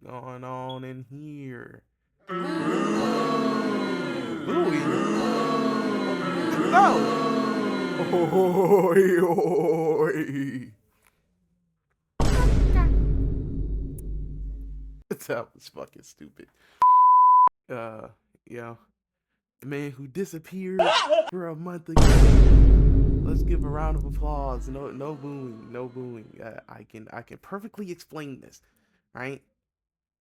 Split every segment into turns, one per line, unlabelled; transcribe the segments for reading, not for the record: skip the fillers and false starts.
going on in here? Louie? No! Oi, oi. That was fucking stupid. Yeah. The man who disappeared for a month ago. Let's give a round of applause. No booing, no booing. I can perfectly explain this, right?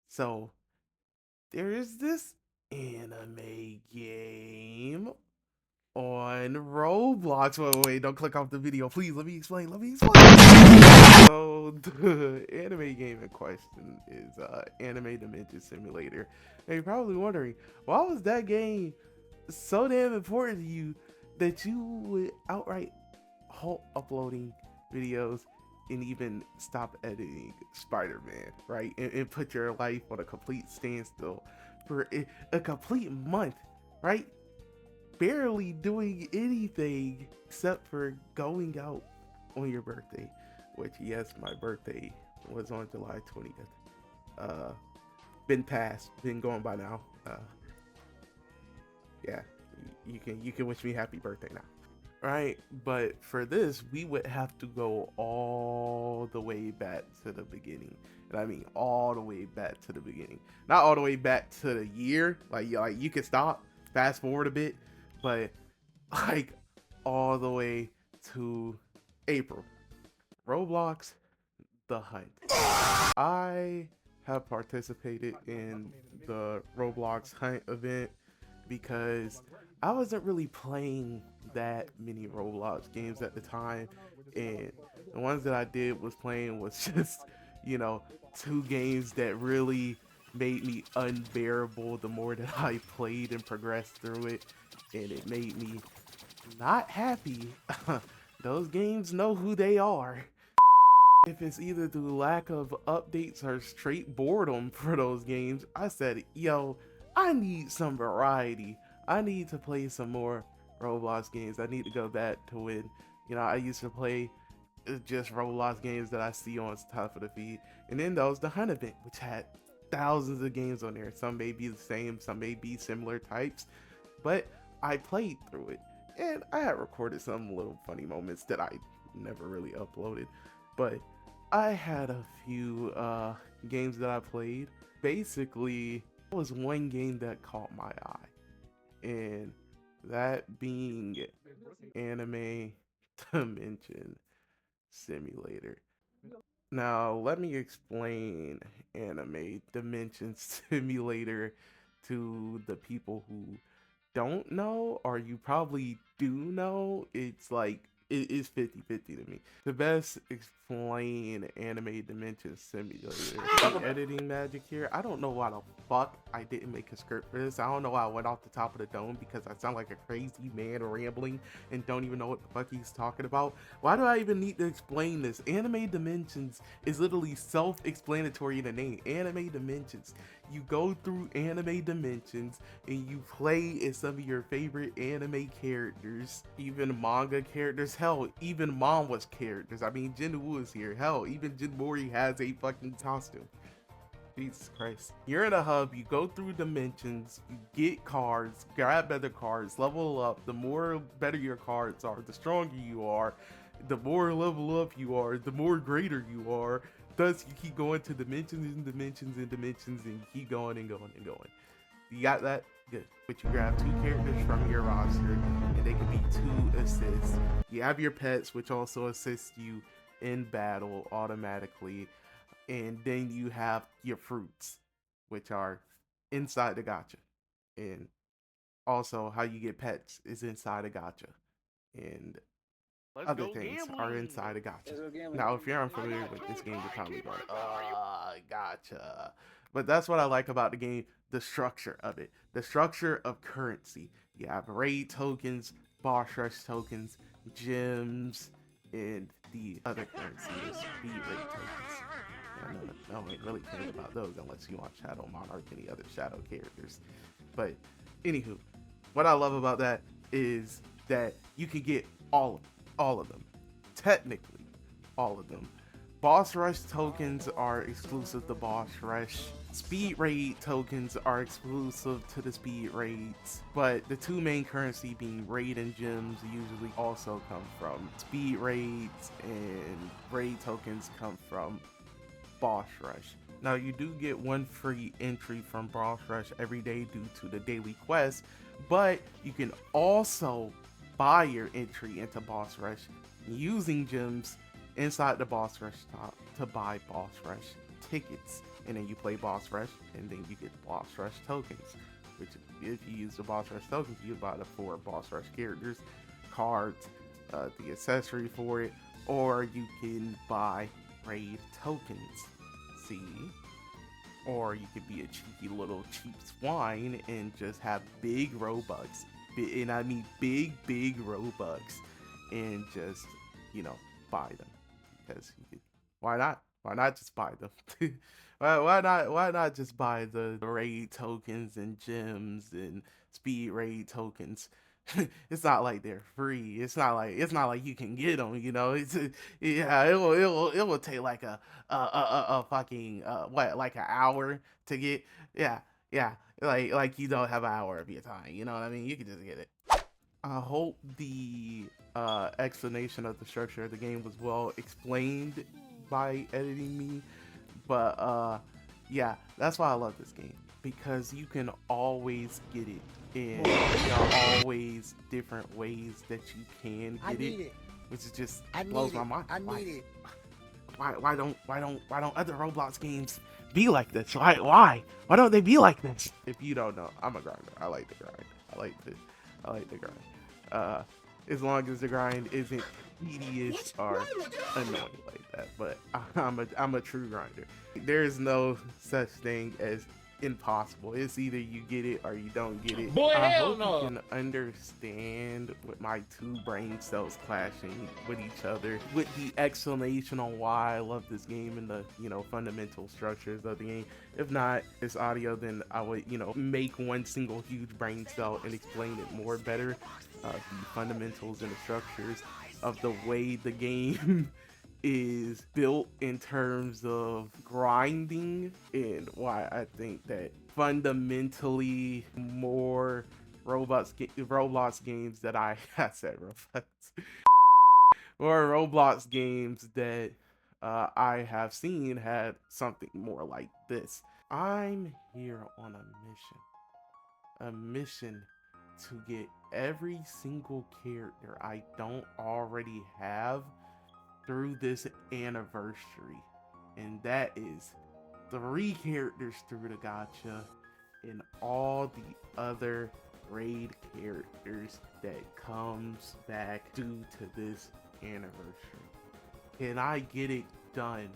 So there is this anime game on Roblox. Wait, don't click off the video. Please, let me explain. So, the anime game in question is Anime Dimension Simulator. And you're probably wondering, why was that game so damn important to you that you would outright halt uploading videos and even stop editing Spider-Man, right? And put your life on a complete standstill for a complete month, right? Barely doing anything except for going out on your birthday, which, yes, my birthday was on July 20th. Been past, been gone by now. Yeah, you can wish me happy birthday now. Right, but for this, we would have to go all the way back to the beginning, and I mean all the way back to the beginning. Not all the way back to the year, like you can stop, fast forward a bit, but like all the way to April. Roblox, the hunt. I have participated in the Roblox hunt event because I wasn't really playing that many Roblox games at the time, and the ones that I did was playing was just, you know, two games that really made me unbearable the more that I played and progressed through it, and it made me not happy. Those games know who they are. If it's either through lack of updates or straight boredom for those games, I said, yo, I need some variety. I need to play some more Roblox games. I need to go back to when, I used to play just Roblox games that I see on top of the feed. And then there was the Hunt event, which had thousands of games on there. Some may be the same, some may be similar types, but I played through it. And I had recorded some little funny moments that I never really uploaded. But I had a few games that I played. Basically, there was one game that caught my eye, and that being Anime Dimension Simulator. Now, let me explain Anime Dimension Simulator to the people who don't know, or you probably do know. It's like it is 50-50 to me. The best explain Anime Dimension Simulator. The editing magic here. I don't know why the fuck I didn't make a script for this. I don't know why I went off the top of the dome because I sound like a crazy man rambling and don't even know what the fuck he's talking about. Why do I even need to explain this? Anime Dimensions is literally self-explanatory in the name. Anime Dimensions. You go through Anime Dimensions and you play as some of your favorite anime characters, even manga characters, hell, even manhwa's characters. I mean, Jinwoo is here. Hell, even Jinmori has a fucking costume. Jesus Christ. You're in a hub, you go through dimensions, you get cards, grab better cards, level up. The more better your cards are, the stronger you are. The more level up you are, the more greater you are. Thus, you keep going to dimensions and dimensions and dimensions, and you keep going and going and going. You got that? Good. But you grab two characters from your roster, and they can be 2 assists. You have your pets, which also assist you in battle automatically. And then you have your fruits, which are inside the gacha. And also, how you get pets is inside a gacha. And other things are inside a gacha. Now, if you're unfamiliar with this game, you're probably going, gotcha. But that's what I like about the game, the structure of it. The structure of currency. You have raid tokens, boss rush tokens, gems, and the other currency is speed rate tokens. I don't really care about those unless you want Shadow Monarch and the other Shadow characters. But, anywho, what I love about that is that you can get all of them. Technically, all of them. Boss Rush tokens are exclusive to Boss Rush. Speed Raid tokens are exclusive to the Speed Raids, but the two main currency being Raid and Gems usually also come from Speed Raids, and Raid tokens come from Boss Rush. Now you do get one free entry from Boss Rush every day due to the daily quest, but you can also buy your entry into Boss Rush using gems inside the Boss Rush shop to buy Boss Rush tickets, and then you play Boss Rush, and then you get Boss Rush tokens, which if you use the Boss Rush tokens, you buy the 4 Boss Rush characters, cards, the accessory for it, or you can buy raid tokens. See? Or you could be a cheeky little cheap swine and just have big Robux, and I mean big Robux, and just, you know, buy them. Because you could, why not just buy them? why not just buy the raid tokens and gems and speed raid tokens? It's not like they're free. It's not like you can get them, you know. Yeah, it will take like a fucking like an hour to get. Yeah, like you don't have an hour of your time, you know what I mean? You can just get it. I hope the explanation of the structure of the game was well explained by editing me, but yeah, that's why I love this game, because you can always get it, and there are always different ways that you can get it, which is just blows my mind. Why don't other Roblox games be like this? Why don't they be like this? If you don't know, I'm a grinder. I like the grind. I like the grind. As long as the grind isn't tedious or annoying like that. But I'm a true grinder. There's no such thing as impossible. It's either you get it or you don't get it.
Boy,
I
hell
hope
no.
you can understand with my 2 brain cells clashing with each other, with the explanation on why I love this game and the, you know, fundamental structures of the game. If not this audio, then I would, you know, make one single huge brain cell and explain it more better, the fundamentals and the structures of the way the game is built in terms of grinding, and why I think that fundamentally more Roblox games that I said Roblox or Roblox games that I have seen had something more like this. I'm here on a mission to get every single character I don't already have through this anniversary, and that is 3 characters through the gacha and all the other raid characters that comes back due to this anniversary. Can I get it done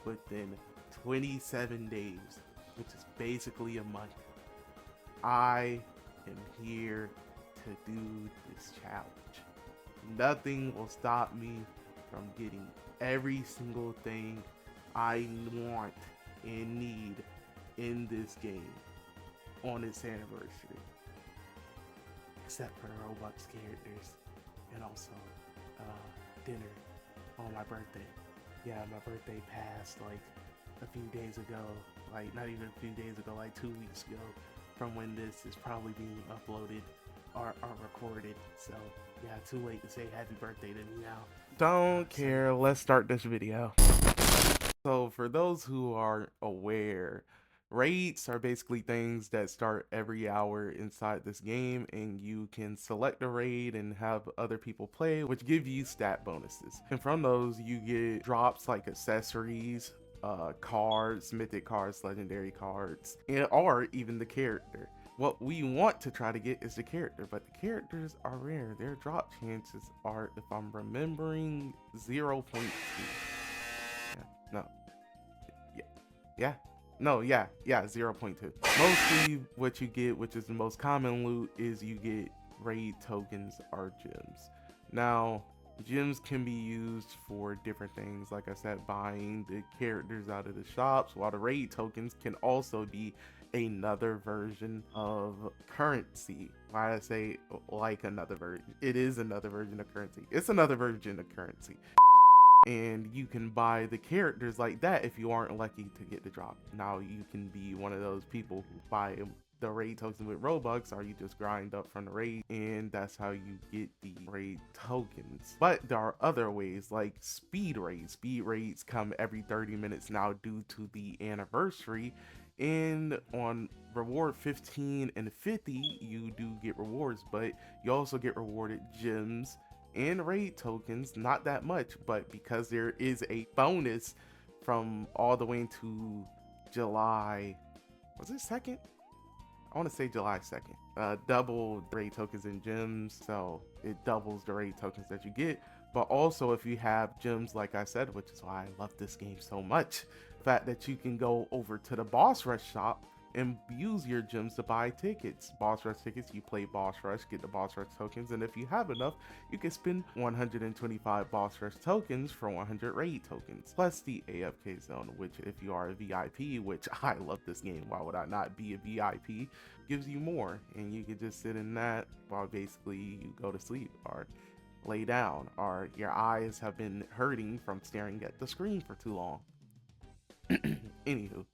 within 27 days, which is basically a month? I am here to do this challenge. Nothing will stop me from getting every single thing I want and need in this game on its anniversary, except for the Roblox characters, and also dinner on my birthday. Yeah, my birthday passed like a few days ago, like not even a few days ago, like 2 weeks ago from when this is probably being uploaded or recorded. So yeah, too late to say happy birthday to me now. Don't care, let's start this video. So for those who aren't aware, raids are basically things that start every hour inside this game, and you can select a raid and have other people play, which give you stat bonuses. And from those you get drops like accessories, cards, mythic cards, legendary cards, or even the character. What we want to try to get is the character, but the characters are rare. Their drop chances are, if I'm remembering, 0.2. Yeah, 0.2. Mostly what you get, which is the most common loot, is you get raid tokens or gems. Now, gems can be used for different things, like I said, buying the characters out of the shops, while the raid tokens can also be another version of currency. Why I say like another version? It is another version of currency. It's another version of currency. And you can buy the characters like that if you aren't lucky to get the drop. Now you can be one of those people who buy the raid tokens with Robux, or you just grind up from the raid, and that's how you get the raid tokens. But there are other ways, like speed raids. Speed raids come every 30 minutes now due to the anniversary, and on reward 15 and 50 you do get rewards, but you also get rewarded gems and raid tokens. Not that much, but because there is a bonus from all the way into July, was it 2nd? I want to say July 2nd. Double raid tokens and gems, so it doubles the raid tokens that you get. But also, if you have gems, like I said, which is why I love this game so much, the fact that you can go over to the Boss Rush shop and use your gems to buy tickets. Boss Rush tickets, you play Boss Rush, get the Boss Rush tokens, and if you have enough, you can spend 125 Boss Rush tokens for 100 raid tokens, plus the AFK zone, which if you are a VIP, which I love this game, why would I not be a VIP, gives you more, and you can just sit in that while basically you go to sleep or lay down, or your eyes have been hurting from staring at the screen for too long. Anywho,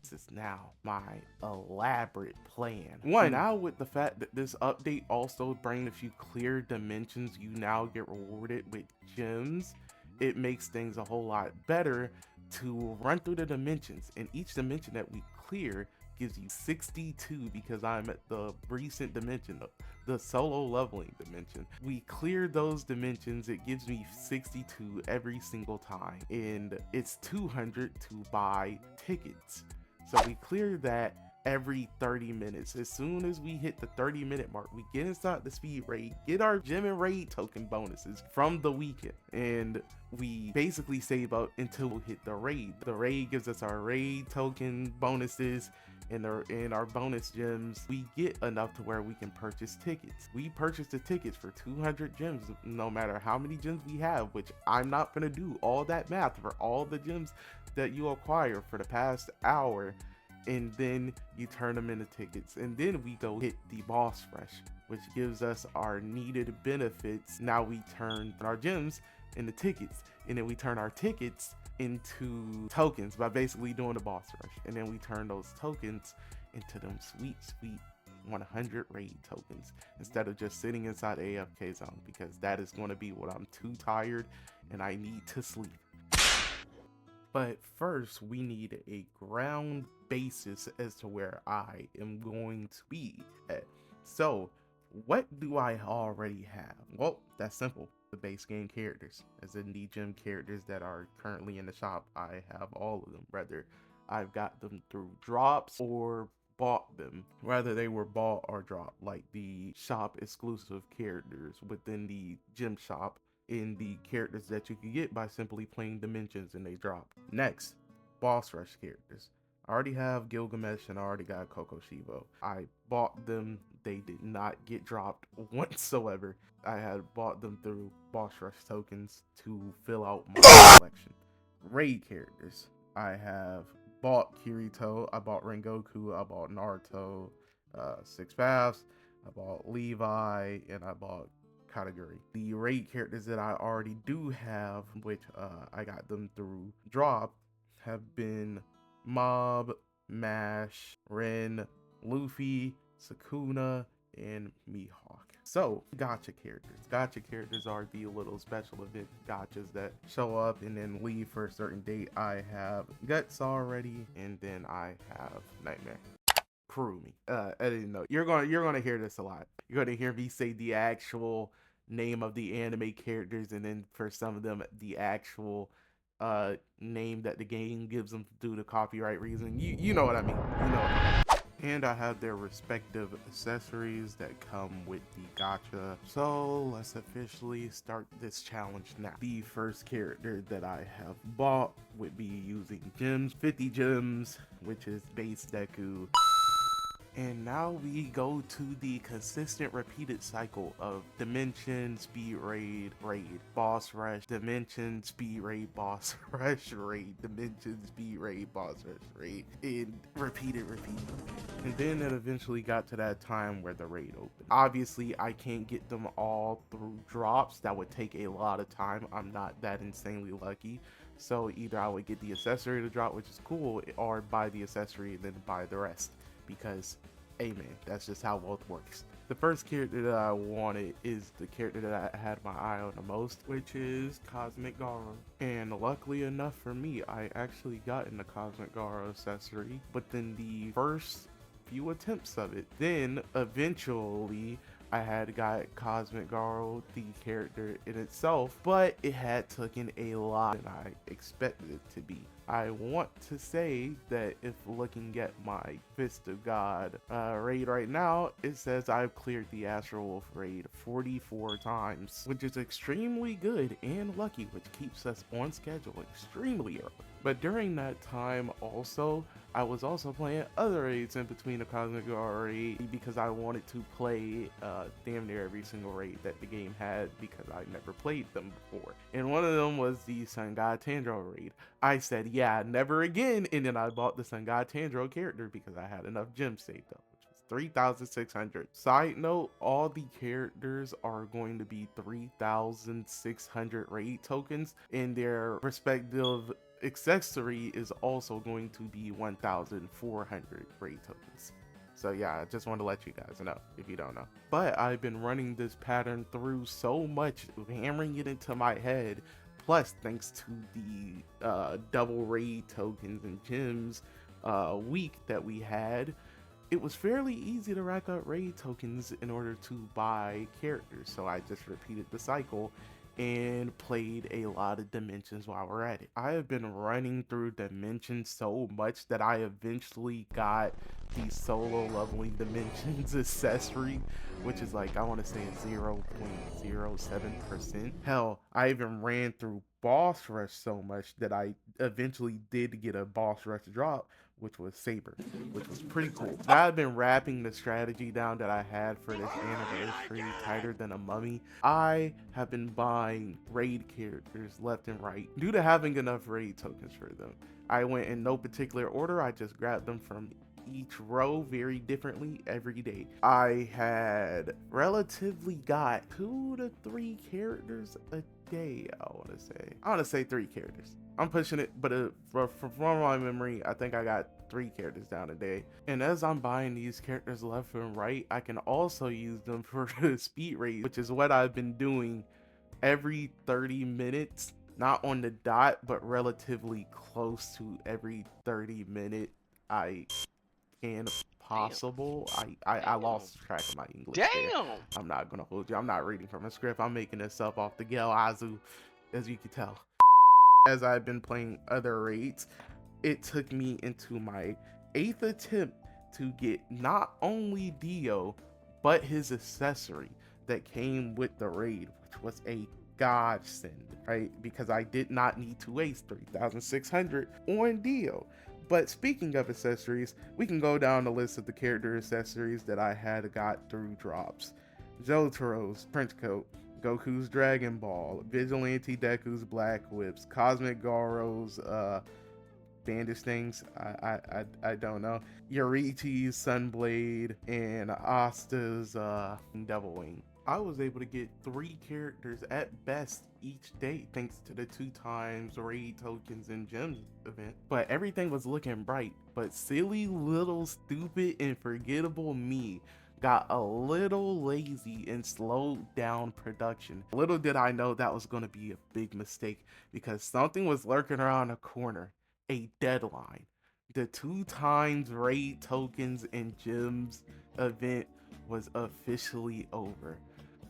this is now my elaborate plan. One, now with the fact that this update also brings a few clear dimensions, you now get rewarded with gems. It makes things a whole lot better to run through the dimensions, and each dimension that we clear gives you 62, because I'm at the recent dimension, the solo leveling dimension. We clear those dimensions, it gives me 62 every single time, and it's 200 to buy tickets. So we clear that every 30 minutes. As soon as we hit the 30-minute mark, we get inside the speed raid, get our gem and raid token bonuses from the weekend, and we basically save up until we hit the raid. The raid gives us our raid token bonuses and our bonus gems. We get enough to where we can purchase tickets. We purchase the tickets for 200 gems, no matter how many gems we have, which I'm not gonna do all that math for all the gems that you acquire for the past hour, and then you turn them into tickets, and then we go hit the boss rush, which gives us our needed benefits. Now we turn our gems into tickets, and then we turn our tickets into tokens by basically doing the boss rush, and then we turn those tokens into them sweet 100 raid tokens, instead of just sitting inside AFK zone, because that is going to be what I'm too tired and I need to sleep. But first, we need a ground basis as to where I am going to be at. So, what do I already have? Well, that's simple. The base game characters, as in the gem characters that are currently in the shop. I have all of them, whether I've got them through drops or bought them, whether they were bought or dropped, like the shop exclusive characters within the gem shop, in the characters that you can get by simply playing dimensions and they drop. Next, boss rush characters. I already have Gilgamesh and I already got Coco Shivo. I bought them, they did not get dropped whatsoever. I had bought them through boss rush tokens to fill out my collection. Raid characters. I have bought Kirito, I bought Rengoku, I bought Naruto, Six Paths, I bought Levi, and I bought Kataguri. The raid characters that I already do have, which I got them through drop, have been Mob, Mash, Ren, Luffy, Sukuna, and Mihawk. So, gacha characters. Gacha characters are the little special event gachas that show up and then leave for a certain date. I have Guts already, and then I have Nightmare. Kurumi. I didn't know. You're gonna hear this a lot. You're gonna hear me say the actual name of the anime characters, and then for some of them the actual name that the game gives them due to copyright reason. You know what I mean. You know. And I have their respective accessories that come with the gacha. So let's officially start this challenge now. The first character that I have bought would be using gems, 50 gems, which is base Deku. And now we go to the consistent repeated cycle of dimension, speed raid, boss rush, dimension, speed raid, boss rush, dimension, speed raid, boss rush, and repeated. And then it eventually got to that time where the raid opened. Obviously, I can't get them all through drops. That would take a lot of time. I'm not that insanely lucky. So either I would get the accessory to drop, which is cool, or buy the accessory and then buy the rest. Because, hey man, that's just how wealth works. The first character that I wanted is the character that I had my eye on the most, which is Cosmic Garo. And luckily enough for me, I actually got in the Cosmic Garo accessory, but then the first few attempts of it, then eventually I had got Cosmic Garo, the character in itself, but it had taken a lot than I expected it to be. I want to say that if looking at my Fist of God raid right now, it says I've cleared the Astral Wolf raid 44 times, which is extremely good and lucky, which keeps us on schedule extremely early. But during that time also, I was also playing other raids in between the Cosmic Garo raid because I wanted to play damn near every single raid that the game had because I never played them before. And one of them was the Sun God Tandro raid. I said, yeah, never again, and then I bought the Sun God Tandro character because I had enough gems saved up, which was 3,600. Side note, all the characters are going to be 3,600 raid tokens, and their respective accessory is also going to be 1,400 raid tokens. So yeah, I just want to let you guys know if you don't know. But I've been running this pattern through so much, hammering it into my head. Plus, thanks to the double raid tokens and gems week that we had, it was fairly easy to rack up raid tokens in order to buy characters. So I just repeated the cycle and played a lot of dimensions while we're at it. I have been running through dimensions so much that I eventually got the solo leveling dimensions accessory, which is like, I want to say 0.07%. Hell, I even ran through boss rush so much that I eventually did get a boss rush drop, which was Saber, which was pretty cool. Now I've been wrapping the strategy down that I had for this anniversary, Tighter Than a Mummy. I have been buying raid characters left and right due to having enough raid tokens for them. I went in no particular order, I just grabbed them from each row very differently every day. I had relatively got 2 to 3 characters a day. I want to say 3 characters. I'm pushing it, but from my memory, I think I got 3 characters down a day. And as I'm buying these characters left and right, I can also use them for the speed raid, which is what I've been doing every 30 minutes. Not on the dot, but relatively close to every 30 minute I can possible. I lost track of my English there. I'm not gonna hold you. I'm not reading from a script. I'm making this up off the Gale Azu, as you can tell. As I've been playing other raids, it took me into my 8th attempt to get not only Dio, but his accessory that came with the raid, which was a godsend, right? Because I did not need to waste 3,600 on Dio. But speaking of accessories, we can go down the list of the character accessories that I had got through drops. Jotaro's trench coat, Goku's Dragon Ball, Vigilante Deku's Black Whips, Cosmic Garo's bandage things, I don't know, Yorichi's Sunblade, and Asta's Devil Wing. I was able to get 3 characters at best each day thanks to the 2 times raid tokens and gems event. But everything was looking bright, but silly little stupid and forgettable me got a little lazy and slowed down production. Little did I know that was going to be a big mistake because something was lurking around the corner. A deadline. The 2 times raid tokens and gems event was officially over.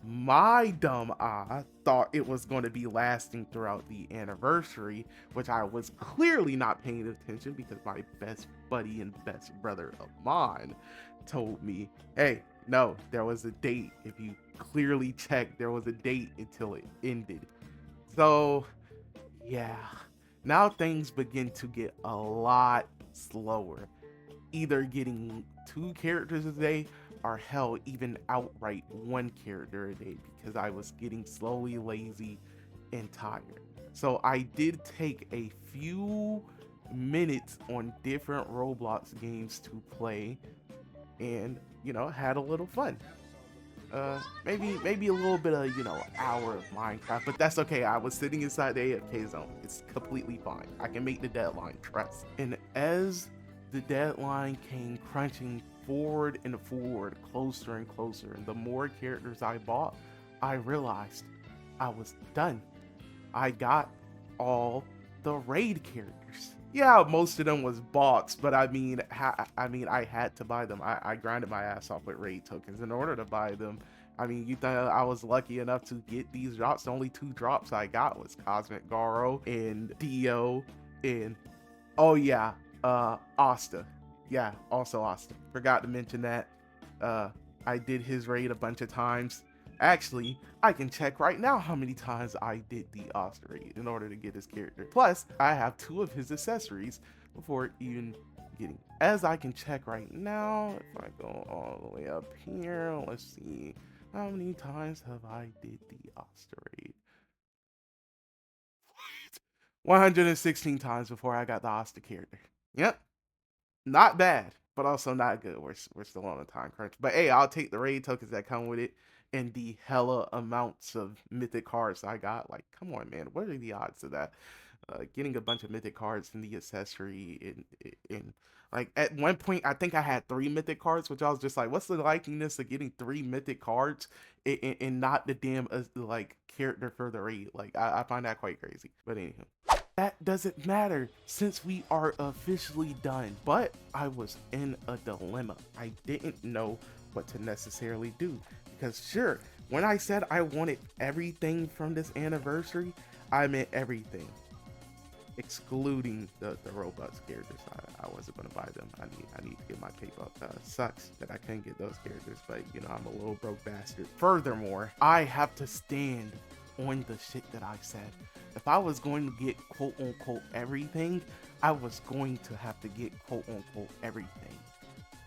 My dumb eye thought it was going to be lasting throughout the anniversary, which I was clearly not paying attention because my best buddy and best brother of mine told me, hey, no, there was a date. If you clearly check, there was a date until it ended. So yeah, now things begin to get a lot slower. either getting 2 characters a day or hell, even outright 1 character a day, because I was getting slowly lazy and tired. So I did take a few minutes on different Roblox games to play, and had a little fun. Maybe a little bit of hour of Minecraft, but that's okay. I was sitting inside the AFK zone. It's completely fine. I can make the deadline, trust. And as the deadline came crunching forward and forward, closer and closer, and the more characters I bought, I realized I was done. I got all the raid characters. Yeah, most of them was bots, but I mean, I had to buy them. I grinded my ass off with raid tokens in order to buy them. I mean, you think I was lucky enough to get these drops? The only 2 drops I got was Cosmic Garo and Dio, and oh yeah, Asta. Yeah, also Asta. Forgot to mention that. I did his raid a bunch of times. Actually, I can check right now how many times I did the Asta raid in order to get his character. Plus, I have 2 of his accessories before even getting. As I can check right now, if I go all the way up here, let's see how many times have I did the Asta raid. 116 times before I got the Asta character. Yep, not bad, but also not good. We're still on a time crunch. But hey, I'll take the raid tokens that come with it and the hella amounts of mythic cards I got. Like, come on, man. What are the odds of that? Getting a bunch of mythic cards in the accessory in like at one point I think I had 3 mythic cards, which I was just like, what's the likeliness of getting 3 mythic cards and not the damn like character for the raid? Like I find that quite crazy. But anywho, that doesn't matter since we are officially done. But I was in a dilemma. I didn't know what to necessarily do, because sure, when I said I wanted everything from this anniversary, I meant everything, excluding the Roblox characters. I wasn't gonna buy them. I need to get my cape up. Sucks that I couldn't get those characters, but I'm a little broke bastard. Furthermore, I have to stand on the shit that I said. If I was going to get quote unquote everything, I was going to have to get quote unquote everything,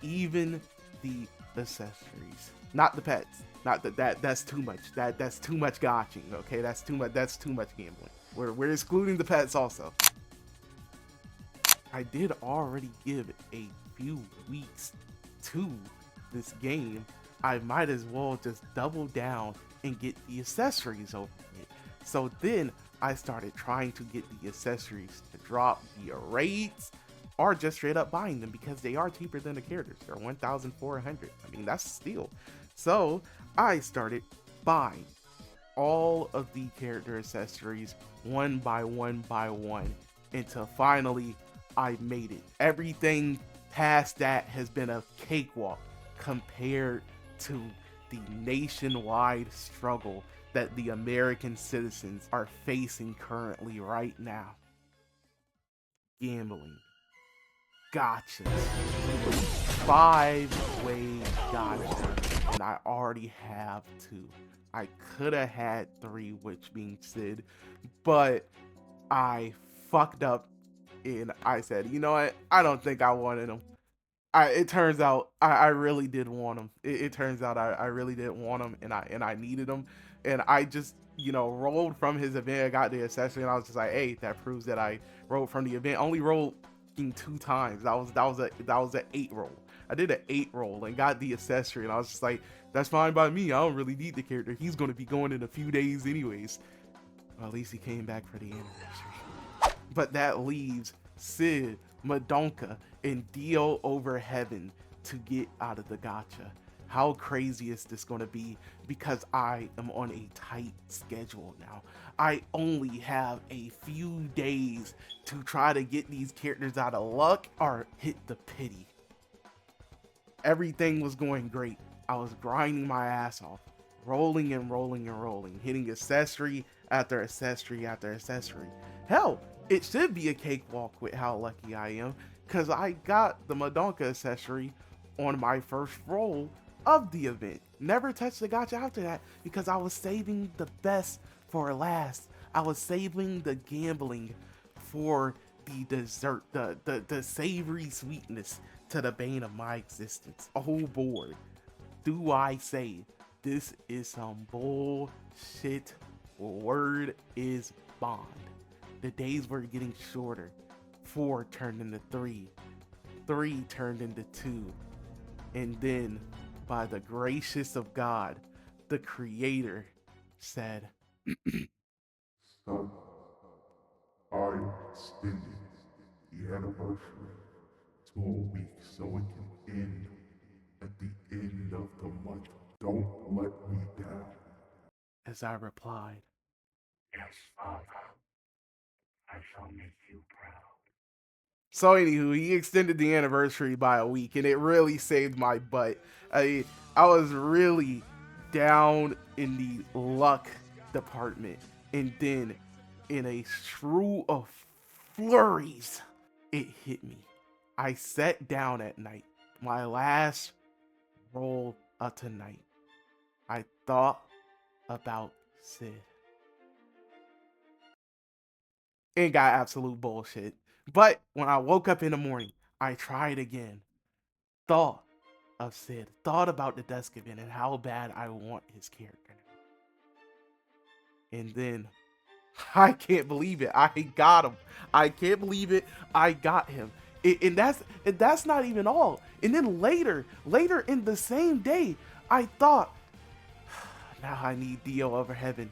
even the accessories, not the pets. Not that's too much. That's too much gotching. Okay, that's too much gambling. We're excluding the pets also. I did already give a few weeks to this game. I might as well just double down and get the accessories over it. So then I started trying to get the accessories to drop via raids or just straight up buying them, because they are cheaper than the characters. They're 1,400. I mean, that's a steal. So I started buying all of the character accessories one by one until finally I made it. Everything past that has been a cakewalk compared to the nationwide struggle that the American citizens are facing currently right now. Gambling, gotchas, 5-way gotcha, and I already have 2. I could have had 3, which being Sid, but I fucked up and I said, you know what? I don't think I wanted them. It turns out I really did want them. It turns out I really did want them, and I needed them, and I just rolled from his event. I got the accessory, and I was just like, hey, that proves that I rolled from the event. Only rolled 2 times. That was an 8 roll. I did an 8 roll and got the accessory, and I was just like, that's fine by me. I don't really need the character. He's going to be going in a few days anyways. Well, at least he came back for the anniversary. But that leaves Sid, Madonka, and Dio over heaven to get out of the gacha. How crazy is this going to be? Because I am on a tight schedule now. I only have a few days to try to get these characters out of luck or hit the pity. Everything was going great. I was grinding my ass off, rolling and rolling and rolling, hitting accessory after accessory after accessory. Hell, it should be a cakewalk with how lucky I am, because I got the Madonka accessory on my first roll of the event. Never touched the gacha after that because I was saving the best for last. I was saving the gambling for the dessert, the savory sweetness to the bane of my existence. Oh boy, do I say this is some bullshit. Word is bond. The days were getting shorter. 4 turned into 3. 3 turned into 2. And then, by the gracious of God, the Creator said,
So, I extended the anniversary to a week so it can end at the end of the month. Don't let me down.
as I replied,
Yes, Father, I shall make you proud.
so anywho, he extended the anniversary by a week, and it really saved my butt. I was really down in the luck department, and then in a shrew of flurries, it hit me. I sat down at night, my last roll of tonight. I thought about Sid. And got absolute bullshit. But when I woke up in the morning, I tried again. Thought of Sid. Thought about the desk event and how bad I want his character. And then I can't believe it. I got him. I can't believe it. I got him. And that's not even all. And then later in the same day, I thought, now I need Dio over heaven.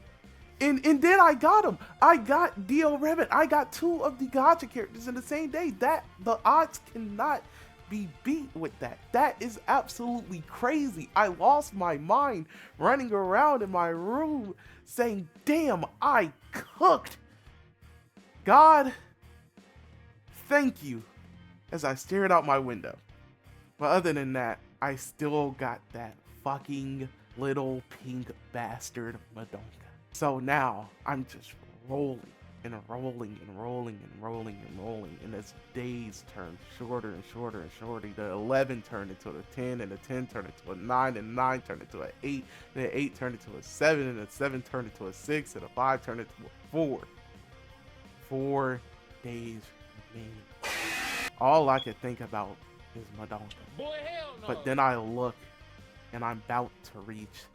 And then I got him. I got Dio Revan. I got 2 of the gacha characters in the same day. That the odds cannot be beat with that. That is absolutely crazy. I lost my mind running around in my room saying, damn, I cooked. God, thank you, as I stared out my window. But other than that, I still got that fucking little pink bastard Madonka. So now I'm just rolling and rolling and rolling and rolling and rolling, and as days turn shorter and shorter and shorter, the 11 turned into a 10, and the 10 turned into a 9, and the 9 turned into an 8, and the 8 turned into a 7, and the 7 turned into a 6, and the 5 turned into a 4. 4 days remaining. All I could think about is Madonka.
Boy, hell no.
But then I look, and I'm about to reach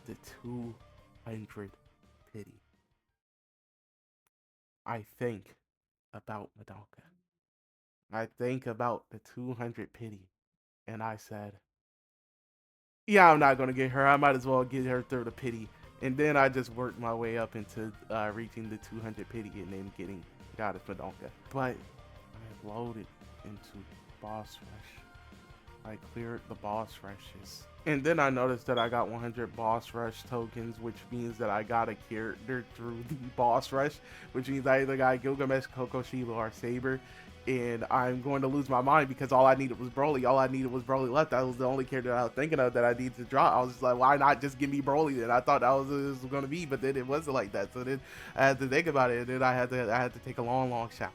the 200 pity. I think about Madonka. I think about the 200 pity, and I said, yeah, I'm not going to get her. I might as well get her through the pity. And then I just worked my way up into reaching the 200 pity and then getting Goddess Madonka. But I loaded into boss rush. I cleared the boss rushes. And then I noticed that I got 100 boss rush tokens, which means that I got a character through the boss rush, which means I either got Gilgamesh, Coco, Shiva, or Saber. And I'm going to lose my mind because all I needed was Broly. All I needed was Broly left. That was the only character I was thinking of that I needed to drop. I was just like, why not just give me Broly? And I thought that was going to be, but then it wasn't like that. So then I had to think about it, and then I had to take a long shower.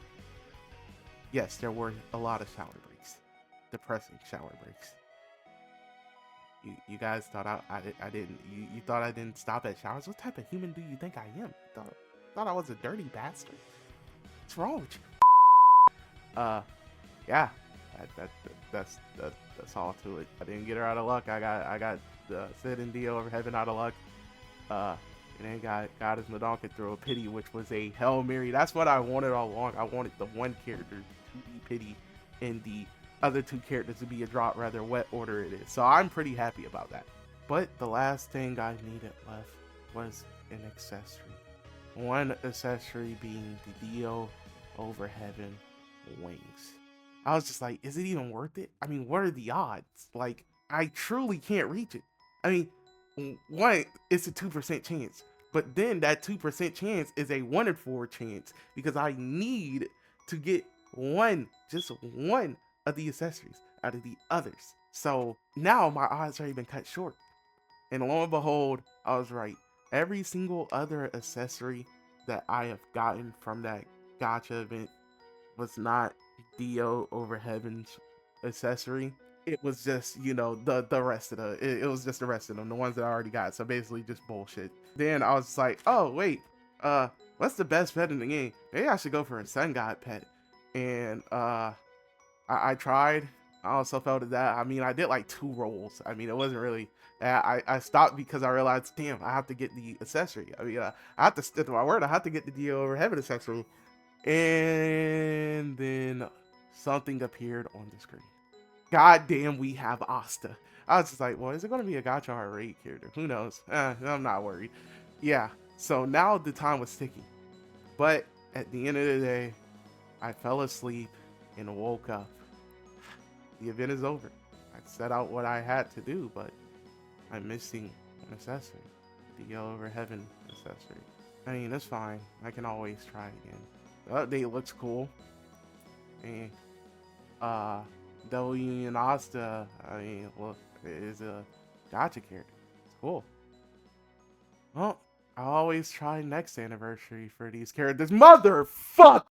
Yes, there were a lot of shower breaks, depressing shower breaks. You guys thought I didn't. You thought I didn't stop at showers? What type of human do you think I am? Thought I was a dirty bastard. What's wrong with you? Yeah, that's all to it. I didn't get her out of luck. I got Sid and Dio over heaven out of luck. And then got his Madonka through a pity, which was a Hail Mary. That's what I wanted all along. I wanted the one character to be pity and the other 2 characters to be a drop, rather what order it is. So I'm pretty happy about that. But the last thing I needed left was an accessory. One accessory being the Dio over heaven wings. I was just like, is it even worth it? I mean, what are the odds? Like, I truly can't reach it. I mean, one, it's a 2% chance, but then that 2% chance is a 1 in 4 chance because I need to get just one of the accessories out of the others. So now my odds are even cut short. And lo and behold, I was right. Every single other accessory that I have gotten from that gacha event was not Dio over Heaven's accessory. It was just, the rest of it was just the rest of them, the ones that I already got. So basically just bullshit. Then I was like, oh wait, what's the best pet in the game? Maybe I should go for a Sun God pet. and I tried. I also felt that. I mean, I did like 2 rolls. I mean, it wasn't really. I stopped because I realized, damn, I have to get the accessory. I mean, I have to stick to my word. I have to get the deal over heaven accessory. And then something appeared on the screen. God damn, we have Asta. I was just like, well, is it going to be a gacha or a raid character? Who knows? I'm not worried. Yeah, so now the time was ticking. But at the end of the day, I fell asleep and woke up. The event is over. I set out what I had to do, but I'm missing an accessory. The Yellow Over Heaven accessory. I mean, it's fine. I can always try again. The update looks cool. And, Devil Union Asta, I mean, look, it is a gacha character. It's cool. Well, I'll always try next anniversary for these characters. Motherfuck!